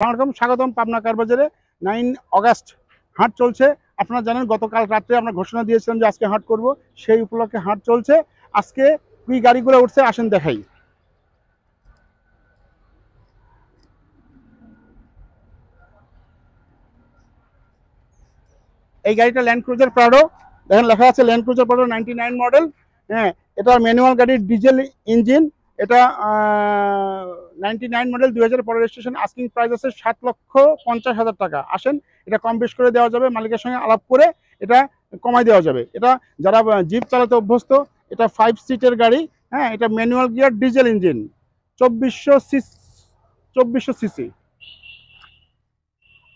আসসালামু স্বাগতম পাবনা কার বাজারে 9 অগাস্ট হাট চলছে। আপনারা জানেন গতকাল রাত্রে আমরা ঘোষণা দিয়েছিলাম যে আজকে হাট করব, সেই উপলক্ষে হাট চলছে। আজকে কি গাড়িগুলো উঠছে আসেন দেখাই। এই গাড়িটা ল্যান্ড ক্রুজার প্রাডো, দেখেন লেখা আছে ল্যান্ড ক্রুজার প্রাডো 99 মডেল। হ্যাঁ, এটা ম্যানুয়াল গাড়ির ডিজেল ইঞ্জিন। এটা 99 মডেল, 2015 রেজিস্ট্রেশন। আস্কিং প্রাইস আছে 7,50,000 টাকা। আসেন এটা কম বেশ করে দেওয়া যাবে, মালিকের সঙ্গে আলাপ করে এটা কমাই দেওয়া যাবে। এটা যারা জিপ চালাতে অভ্যস্ত, এটা 5 সিটের গাড়ি। হ্যাঁ, এটা manual gear diesel engine, 2400 CC.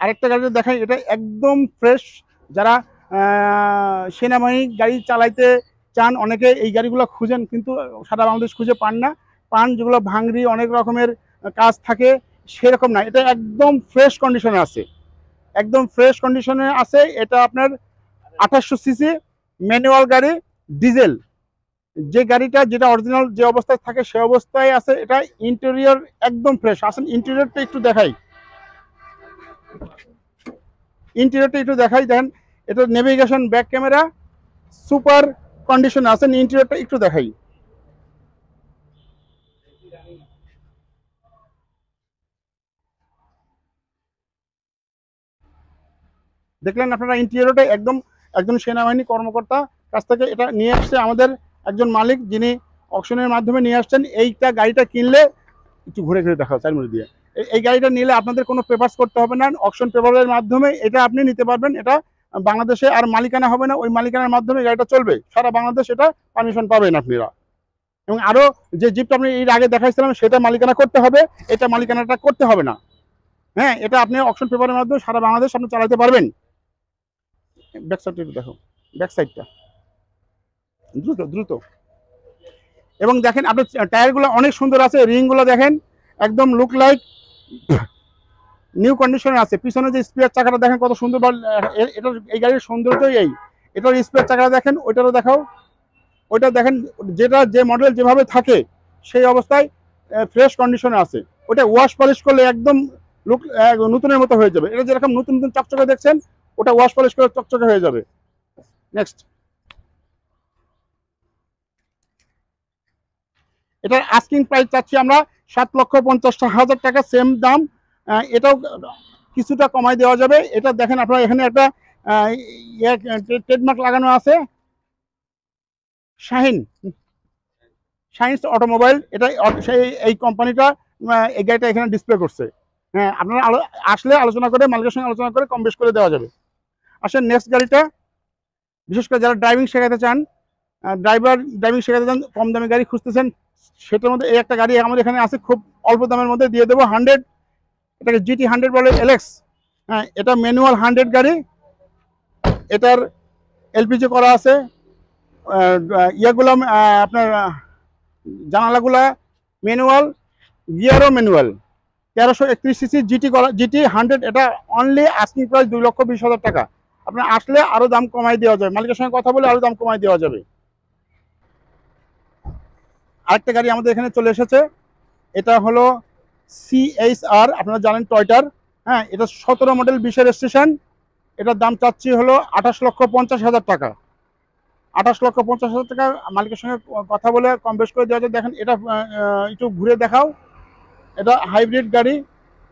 আরেকটা গাড়ি দেখাই, এটা একদম ফ্রেশ। যারা সেনাবাহিনী গাড়ি চালাইতে চান, অনেকে এই গাড়িগুলো খুঁজেন কিন্তু সারা বাংলাদেশ খুঁজে পান না, যেগুলো ভাঙড়ি অনেক রকমের কাজ থাকে, সেরকম না। এটা একদম ফ্রেশ কন্ডিশনে আছে, একদম ফ্রেশ কন্ডিশনে আছে। এটা আপনার 2800 সিসি ম্যানুয়াল গাড়ি, ডিজেল। যে গাড়িটা যেটা অরিজিনাল যে অবস্থায় থাকে সে অবস্থায় আছে। এটা ইন্টেরিয়র একদম ফ্রেশ। আসেন ইন্টেরিয়রটা একটু দেখাই, দেখেন। এটা navigation, back camera super condition আছে। ইন্টেরিয়রটা একটু দেখাই। দেখলেন আপনারা, ইন্টেরিয়রটা একদম একজন সেনাবাহিনী কর্মকর্তা কাছ থেকে এটা নিয়ে আসছে আমাদের একজন মালিক, যিনি অকশনের মাধ্যমে নিয়ে আসছেন। এইটা গাড়িটা কিনলে একটু ঘুরে ঘুরে দেখাও চার মিনিট দিয়ে। এই গাড়িটা নিলে আপনাদের কোনো পেপারস করতে হবে না, অকশন পেপারের মাধ্যমে এটা আপনি নিতে পারবেন। এটা বাংলাদেশে আর মালিকানা হবে না, ওই মালিকানার মাধ্যমে গাড়িটা চলবে সারা বাংলাদেশ। এটা পারমিশন পাবেন আপনারা। এবং আরো যে জিপটা আপনি এর আগে দেখাইছিলাম সেটা মালিকানা করতে হবে, এটা মালিকানাটা করতে হবে না। হ্যাঁ, এটা আপনি অকশন পেপারের মাধ্যমে সারা বাংলাদেশ আপনি চালাতে পারবেন। ব্যাক সাইডটা একটু দেখো, ব্যাক সাইডটা দ্রুত দ্রুত। এবং দেখেন আপনার টায়ারগুলো অনেক সুন্দর আছে, রিংগুলো দেখেন একদম লুক লাইক নিউ কন্ডিশনে আছে। পিছনে যে স্পেয়ার চাকাটা দেখেন কত সুন্দর। এটা এই গাড়ির সৌন্দর্যই এই। এটার স্পেয়ার চাকাটা দেখেন, ওইটারও দেখাও, ওইটা দেখেন। যেটা যে মডেল যেভাবে থাকে সেই অবস্থায় ফ্রেশ কন্ডিশনে আছে। ওটা ওয়াশ পলিশ করলে একদম লুক নতুনের মতো হয়ে যাবে। এটা যেরকম নতুন নতুন চকচকে দেখছেন, ওটা ওয়াশ পলিশ করে চকচকে হয়ে যাবে। নেক্সট, এটার আস্কিং প্রাইস চাচ্ছি আমরা 7,50,000 টাকা, সেম দাম। এটাও কিছুটা কমাই দেওয়া যাবে। এটা দেখেন আপনারা, এখানে একটা ট্রেডমার্ক লাগানো আছে, শাহিন সায়েন্স অটোমোবাইল। এটা সেই এই কোম্পানিটা এই গাড়িটা এখানে ডিসপ্লে করছে। হ্যাঁ, আপনারা আসলে আলোচনা করে, মালিকের সঙ্গে আলোচনা করে কম বেশ করে দেওয়া যাবে। আসেন নেক্সট গাড়িটা, বিশেষ করে যারা ড্রাইভিং শেখাতে চান, ড্রাইভিং শেখাতে চান, কম দামি গাড়ি খুঁজতেছেন, সেটার মধ্যে এই একটা গাড়ি আমাদের এখানে আছে, খুব অল্প দামের মধ্যে দিয়ে দেবো। 100, এটাকে GT 100 বলে, এলএক্স। হ্যাঁ, এটা ম্যানুয়াল 100 গাড়ি। এটার এলপিজি করা আছে। ইয়াগুলো আপনার জানালাগুলা ম্যানুয়াল, গিয়ারও ম্যানুয়াল। 1331 CC GT 100। এটা অনলি আস্কিং প্রাইস 2,20,000 টাকা। আপনার আসলে আরো দাম কমাই দেওয়া যাবে, মালিকের সঙ্গে কথা বলে আরো দাম কমাই দেওয়া যাবে। আরেকটা গাড়ি আমাদের এখানে চলে এসেছে, এটা হলো CHR, আপনারা জানেন টয়টার। হ্যাঁ, এটা 17 মডেল, 20 রেজিস্ট্রেশন। এটার দাম চাচ্ছি হলো 28,50,000 টাকা। 28,50,000 টাকা মালিকের সঙ্গে কথা বলে কম বেশ করে দেওয়া যায়। দেখেন এটা একটু ঘুরে দেখাও। এটা হাইব্রিড গাড়ি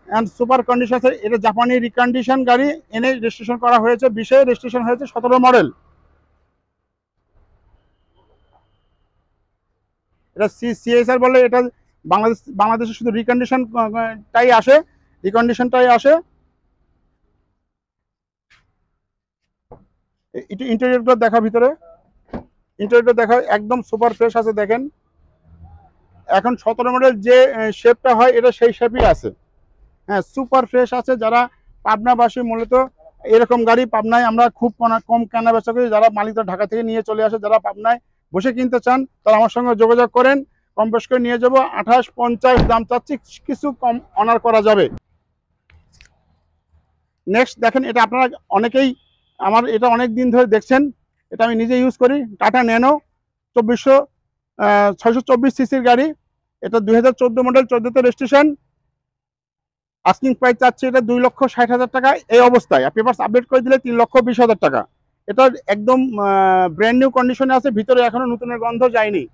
অ্যান্ড সুপার কন্ডিশন আছে। এটা জাপানি রিকন্ডিশন গাড়ি, এনে রেজিস্ট্রেশন করা হয়েছে, 20 রেজিস্ট্রেশন হয়েছে, 17 মডেল। এটা CHR বলে। এটা বাংলাদেশে শুধু রিকন্ডিশনটাই আসে, রিকন্ডিশনটাই আসে। ইন্টেরিয়রগুলো দেখা, ভিতরে ইন্টেরিয়রটা দেখা একদম সুপার ফ্রেশ আছে। দেখেন এখন 17 মডেল যে শেপটা হয় এটা সেই শেপই আছে। হ্যাঁ, সুপার ফ্রেশ আছে। যারা পাবনাবাসী, মূলত এরকম গাড়ি পাবনায় আমরা খুব কম কেনা বেচা করি। যারা মালিকরা ঢাকা থেকে নিয়ে চলে আসে, যারা পাবনায় বসে কিনতে চান তারা আমার সঙ্গে যোগাযোগ করেন, কম বেশ করে নিয়ে যাবো। 28,50 দাম চাচ্ছি, কিছু কম অনার করা যাবে। নেক্সট দেখেন, এটা আপনারা অনেকেই আমার এটা অনেক দিন ধরে দেখছেন, এটা আমি নিজে ইউজ করি। টাটা ন্যানো 624 সিসির গাড়ি। এটা 2014 মডেল, 14তে রেজিস্ট্রেশন। আস্কিং প্রাইস চাচ্ছে এটা 2,60,000 টাকা এই অবস্থায়, পেপারস আপডেট করে দিলে 3,20,000 টাকা। এটা একদম ব্র্যান্ড নিউ কন্ডিশনে আছে, ভিতরে এখনো নতুনের গন্ধ যায়নি।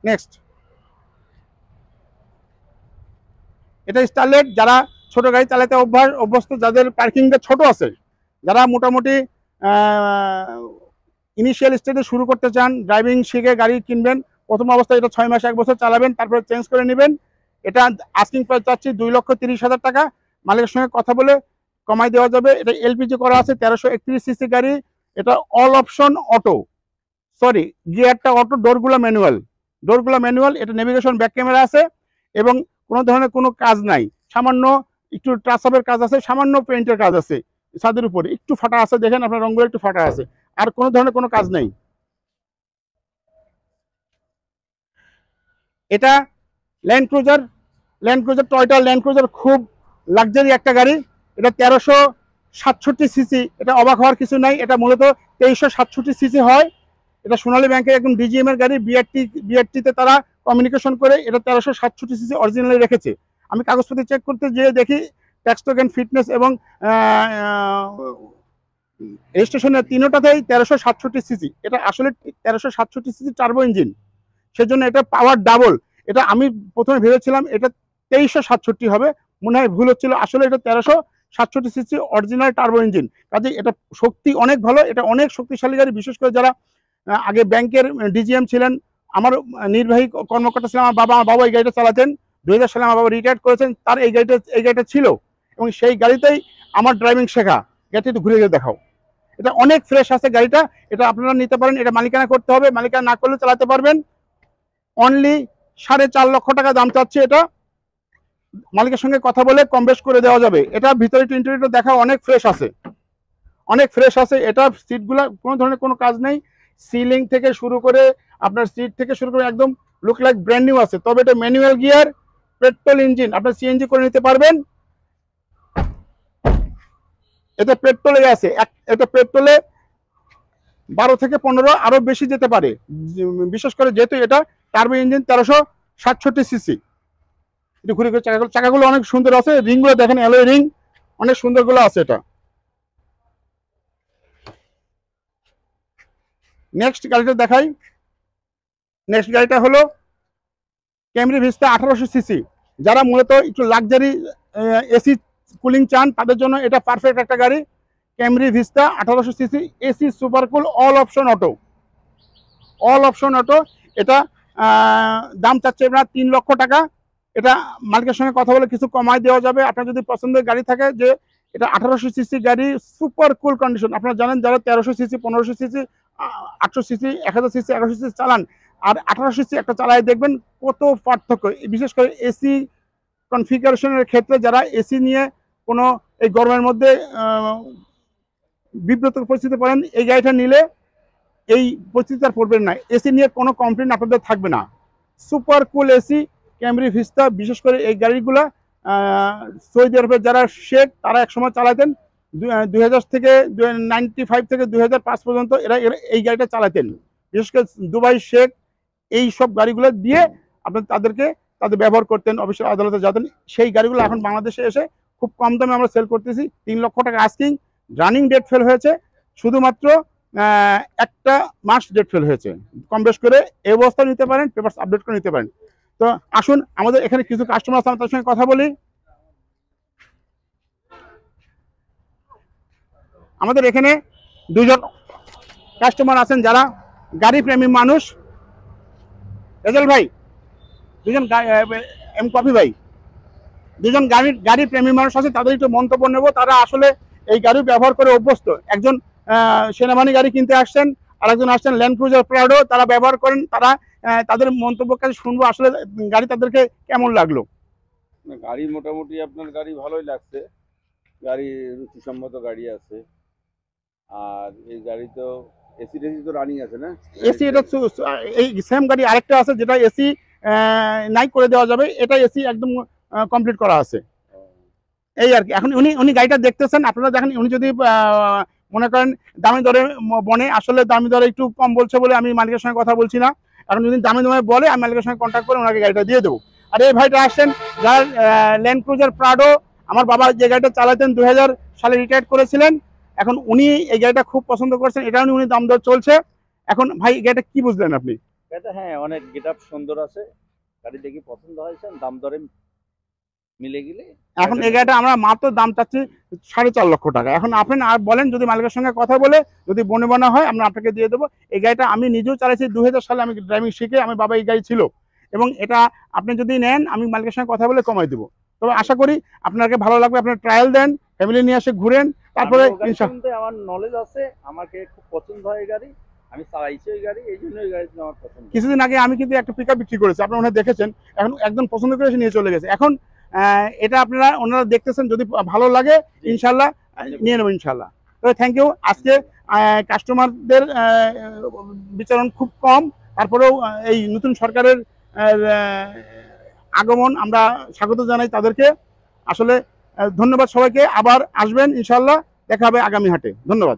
নেক্সট, এটা স্টারলেট, যারা ছোট গাড়ি চালাতে অভ্যস্ত, যাদের পার্কিংটা ছোট আছে, যারা মোটামুটি ইনিশিয়াল স্টেজে শুরু করতে চান, ড্রাইভিং শিখে গাড়ি কিনবেন, প্রথম অবস্থায় এটা 6 মাস 1 বছর চালাবেন, তারপরে চেঞ্জ করে নেবেন। এটা আস্কিং প্রাইস চাচ্ছি 2,30,000 টাকা। মালিকের সঙ্গে কথা বলে কমাই দেওয়া যাবে। এটা এলপিজি করা আছে, 1331 সিসি গাড়ি। এটা অল অপশন অটো, সরি গিয়ারটা অটো, ডোরগুলো ম্যানুয়াল। এটা নেভিগেশন ব্যাক ক্যামেরা আছে এবং কোনো ধরনের কোনো কাজ নাই। সামান্য একটু টাচআপের কাজ আছে, সামান্য পেইন্টের কাজ আছে, ছাদের উপরে একটু ফাটা আছে, দেখেন আপনার রঙগুলো একটু ফাটা আছে, আর কোনো ধরনের কোনো কাজ নেই। এটা land cruiser, Toyota land cruiser, খুব লাক্সারি একটা গাড়ি। এটা 1367 সিসি। এটা অবাক হওয়ার কিছু নাই, এটা মূলত 2367 সিসি হয়। এটা সোনালী ব্যাংকের একদম ডিজিএম এর গাড়ি, বিআরটিতে তারা কমিউনিকেশন করে এটা 1367 সিসি অরিজিনালি রেখেছে। আমি কাগজপত্র চেক করতে যেয়ে দেখি ট্যাক্স টোকেন, ফিটনেস এবং রেজিস্ট্রেশনের তিনটাতেই 1367 সিসি। এটা আসলে 1367 সিসি টার্বো ইঞ্জিন, সেজন্য এটা পাওয়ার ডাবল। এটা আমি প্রথমে ভেবেছিলাম এটা 2367 হবে, মনে হয় ভুল হচ্ছিল, আসলে এটা 1367 সিসি অরিজিনাল টার্বো ইঞ্জিন। কাজে এটা শক্তি অনেক ভালো, এটা অনেক শক্তিশালী গাড়ি। বিশেষ করে যারা আগে ব্যাংকের ডিজিএম ছিলেন, আমার নির্বাহী কর্মকর্তা ছিলেন, আমার বাবা এই গাড়িটা চালাতেন। 2000 সালে আমার বাবা রিটায়ার করেছেন, তার এই গাড়িটা ছিল এবং সেই গাড়িতেই আমার ড্রাইভিং শেখা। গাড়িটা একটু ঘুরে দেখাও। এটা অনেক ফ্রেশ আছে গাড়িটা, এটা আপনারা নিতে পারেন। এটা মালিকানা করতে হবে, মালিকানা না করলে চালাতে পারবেন। অনলি 4.5 লক্ষ টাকা দাম চাচ্ছে এটা। মালিকের সঙ্গে কথা বলে কম বেশ করে দেওয়া যাবে। এটা ভিতরে ইন্টেরিয়রটা দেখা অনেক ফ্রেশ আছে, এটা সিটগুলো কোনো ধরনের কোনো কাজ নেই। সিলিং থেকে শুরু করে আপনার সিট থেকে শুরু করে একদম লুক লাইক ব্র্যান্ড নিউ আছে। তবে এটা ম্যানুয়াল গিয়ার, পেট্রোল ইঞ্জিন, আপনার সিএনজি করে নিতে পারবেন। এটা পেট্রোলে আছে, এটা পেট্রোলে 12 থেকে 15 আরো বেশি যেতে পারে, বিশেষ করে যেহেতু এটা টার্বো ইঞ্জিন 1367 সিসি। একটু ঘুরে ঘুরে চাকাগুলো অনেক সুন্দর আছে, রিংগুলো দেখেন, অ্যালয় রিং অনেক সুন্দরগুলো আছে এটা। নেক্সট গাড়িটা দেখাই। নেক্সট গাড়িটা হলো ক্যামরি ভিস্তা 1800 সিসি। যারা মূলত একটু লাক্সারি এসি কুলিং চান, তাদের জন্য এটা পারফেক্ট একটা গাড়ি। Camry vista 1800 CC, AC super cool, all option auto. এটা দাম চাচ্ছে আপনার 3 লক্ষ টাকা। এটা মালিকের সঙ্গে কথা বলে কিছু কমায় দেওয়া যাবে। আপনার যদি পছন্দের গাড়ি থাকে, যে এটা 1800 সিসি গাড়ি, সুপার কুল কন্ডিশন। আপনারা জানেন যারা 1300 CC, 1500 CC, 800 CC, 1000 CC, 1100 CC চালান, আর 1800 সিসি একটা চালায় দেখবেন কত পার্থক্য। বিশেষ করে এসি কনফিগারেশনের ক্ষেত্রে যারা এসি নিয়ে কোনো এই গরমের মধ্যে বিব্রত পরিস্থিতি পড়েন, এই গাড়িটা নিলে এই পরিস্থিতি আর পড়বেন না। এসি নিয়ে কোনো কমপ্লেন আপনাদের থাকবে না। Super cool AC Camry vista. বিশেষ করে এই গাড়িগুলা সৌদি আরবের যারা শেখ, তারা একসময় চালাতেন 2000 থেকে 95 থেকে 2005 পর্যন্ত এরা এই গাড়িটা চালাতেন। বিশেষ করে দুবাই শেখ এই সব গাড়িগুলো দিয়ে তাদের ব্যবহার করতেন, অফিসের আদালতে যেতেন। সেই গাড়িগুলো এখন বাংলাদেশে এসে খুব কম দামে আমরা সেল করতেছি। 3 লক্ষ টাকা আস্কিং। রানিং ডেট ফেল হয়েছে, শুধুমাত্র একটা মাস ডেট ফেল হয়েছে। কম বেশ করে এই অবস্থা নিতে পারেন, পেপারস আপডেট করে নিতে পারেন। তো আসুন, আমাদের এখানে কিছু কাস্টমার আছে, তার সঙ্গে কথা বলি। আমাদের এখানে 2জন কাস্টমার আছেন যারা গাড়ি প্রেমী মানুষ। রেজাল ভাই, 2জন এম কফি ভাই, 2জন গাড়ি প্রেমী মানুষ আছে, তাদের একটু মন্তব্য নেব। তারা আসলে এই গাড়ি ব্যবহার করে অভ্যস্ত। একজন সেনাবাহিনী গাড়ি কিনতে আসছেন, আর একজন আসছেন ল্যান্ড ক্রুজার প্রাডো, তারা ব্যবহার করেন। তাদের মন্তব্য কাছে শুনবো আসলে গাড়ি তাদেরকে কেমন লাগলো। গাড়ি মোটামুটি আপনার গাড়ি ভালোই লাগছে, গাড়ি রুচিসম্মত গাড়ি আছে। আর এই গাড়ি তো এসি টেসি তো রানিং আছে না? এসি এটা এই সেম গাড়ি আরেকটা আছে যেটা এসি নাই করে দেওয়া যাবে, এটা এসি একদম কমপ্লিট করা আছে। এই আর কি। এখন উনি গাড়িটা দেখতেছেন, আপনারা দেখেন। উনি যদি মনে করেন দামি দরে বনে, আসলে দামি দরে একটু কম বলছে বলে আমি মালিকের সঙ্গে কথা বলছি না। এখন যদি দামি দরে বলে, আমি মালিকের সঙ্গে কন্ট্যাক্ট করে ওনাকে গাড়িটা দিয়ে দেবো। আর আর এই ভাইটা আসছেন যার ল্যান্ড ক্রুজার প্রাডো, আমার বাবা যে গাড়িটা চালাতেন 2000 সালে রিটায়ার করেছিলেন, এখন উনি এই গাড়িটা খুব পছন্দ করছেন, এটা উনি দাম দর চলছে। এখন ভাই এই গাড়িটা কি বুঝলেন আপনি? এটা হ্যাঁ অনেক গেটআপ সুন্দর আছে, গাড়ি দেখি পছন্দ হয়েছে, দাম দরে মিলে গেলে। এখন এই গাড়িটা আমরা মাত্র দাম চাচ্ছি 4.5 লক্ষ টাকা। এখন আপনি আর বলেন, যদি মালিকের সঙ্গে কথা বলে যদি বনে বানা হয় আমরা আপনাকে দিয়ে দেবো। এই গাড়িটা আমি নিজেও চালাইছি 2000 সালে, আমি ড্রাইভিং শিখে আমার বাবা এই গাড়ি ছিল, এবং এটা আপনি যদি নেন আমি মালিকের সঙ্গে কথা বলে কমাই দেবো। তবে আশা করি আপনাকে ভালো লাগবে, আপনার ট্রায়াল দেন, ফ্যামিলি নিয়ে এসে ঘুরেন, তারপরে আমার নলেজ আছে, আমাকে খুব পছন্দ হয় এই গাড়ি, আমি চালাইছি ওই গাড়ি, এই জন্য ওই গাড়ি আমার পছন্দ। কিছুদিন আগে আমি কিন্তু একটা পিকআপ বিক্রি করেছি, আপনারা ওখানে দেখেছেন, এখন একদম পছন্দ করে এসে নিয়ে চলে গেছে। এখন এটা আপনারা ওনারা দেখতেছেন, যদি ভালো লাগে ইনশাল্লাহ নিয়ে নেবো ইনশাল্লাহ। তবে থ্যাংক ইউ। আজকে কাস্টমারদের বিচরণ খুব কম, তারপরেও এই নতুন সরকারের আগমন আমরা স্বাগত জানাই তাদেরকে। আসলে ধন্যবাদ সবাইকে, আবার আসবেন ইনশাল্লাহ, দেখা হবে আগামী হাটে। ধন্যবাদ।